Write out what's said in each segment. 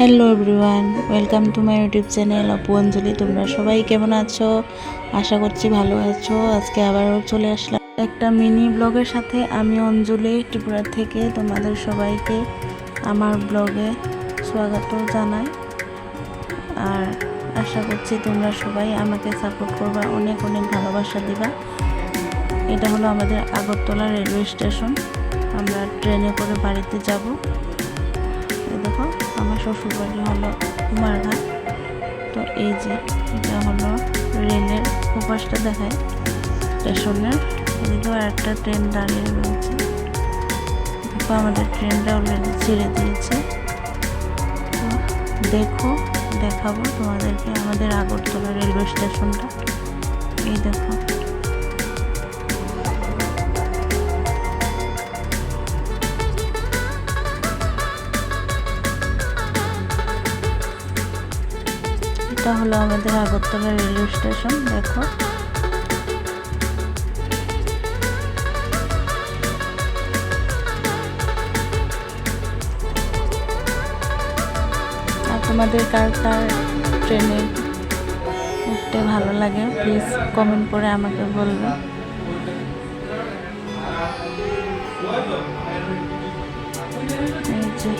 Hello everyone, welcome to my YouTube channel Apu Anjali. তোমরা সবাই কেমন আছো? আশা করছি ভালো আছো। আজকে আবারও চলে আসলাম একটা মিনি ব্লগের সাথে। আমি অঞ্জলি ত্রিপুরা থেকে তোমাদের সবাইকে আমার ব্লগে স্বাগত জানাই। আর আশা করছি তোমরা সবাই আমাকে সাপোর্ট করবা, অনেক অনেক ভালোবাসা দিবা। এটা হলো আমাদের আগরতলা রেলওয়ে স্টেশন। আমরা ট্রেনে করে বাড়িতে যাব। দেখো, আমার শ্বশুরবাড়ি হলো কুমারঘাট। তো এই যে এটা হলো রেলের ওপাশটা দেখায় স্টেশনের। এদিকেও একটা ট্রেন দাঁড়িয়ে রয়েছে। দেখো, আমাদের ট্রেনটা অলরেডি ছেড়ে দিয়েছে। তো দেখো, দেখাবো তোমাদেরকে আমাদের আগরতলা রেলওয়ে স্টেশনটা। এই দেখো, এটা হলো আমাদের আগরতলা রেলওয়ে স্টেশন। দেখো, আর তোমাদের কার কার ট্রেনে উঠতে ভালো লাগে প্লিজ কমেন্ট করে আমাকে বলবে। এই যে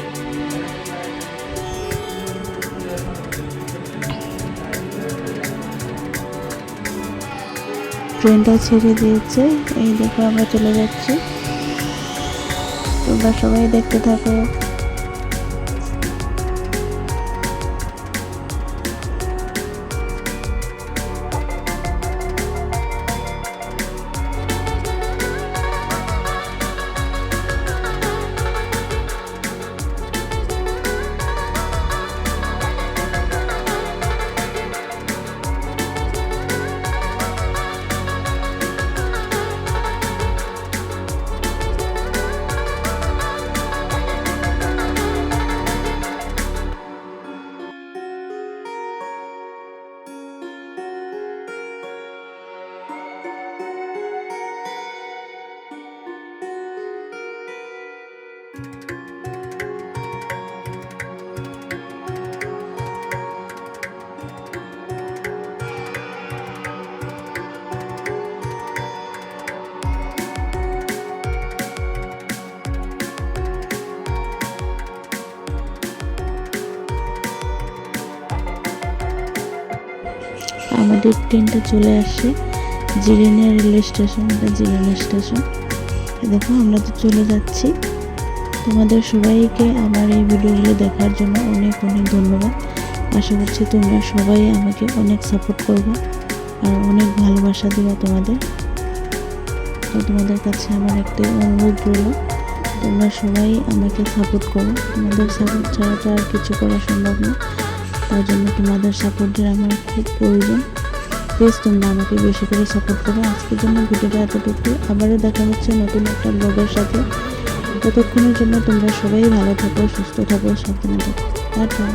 ট্রেনটা ছেড়ে দিয়েছে। এই দেখো, আমরা চলে যাচ্ছি। তোমরা সবাই দেখতে থাকো। আমাদের ট্রেনটা চলে আসছে জিরানিয়া রেলওয়ে স্টেশন। এটা জিরানিয়া স্টেশন। দেখো, আমরা তো চলে যাচ্ছি। তোমাদের সবাইকে আমার এই ভিডিওগুলো দেখার জন্য অনেক অনেক ধন্যবাদ। আশা করছি তোমরা সবাই আমাকে অনেক সাপোর্ট করবে আর অনেক ভালোবাসা দেবে তোমাদের। তো তোমাদের কাছে আমার একটা অনুরোধ রইল, তোমরা সবাই আমাকে সাপোর্ট করো। তোমাদের সাপোর্ট ছাড়া তো আর কিছু করা সম্ভব না। তার জন্য তোমাদের সাপোর্টের আমার খুব প্রয়োজন। প্লিজ তোমরা আমাকে বেশি করে সাপোর্ট করো। আজকের জন্য ভিডিওটা এতটুকু। আবারও দেখা হচ্ছে নতুন একটা ব্লগের সাথে। ততক্ষণের জন্য তোমরা সবাই ভালো থাকো, সুস্থ থাকো, সাবধানে থাকো। টাটা।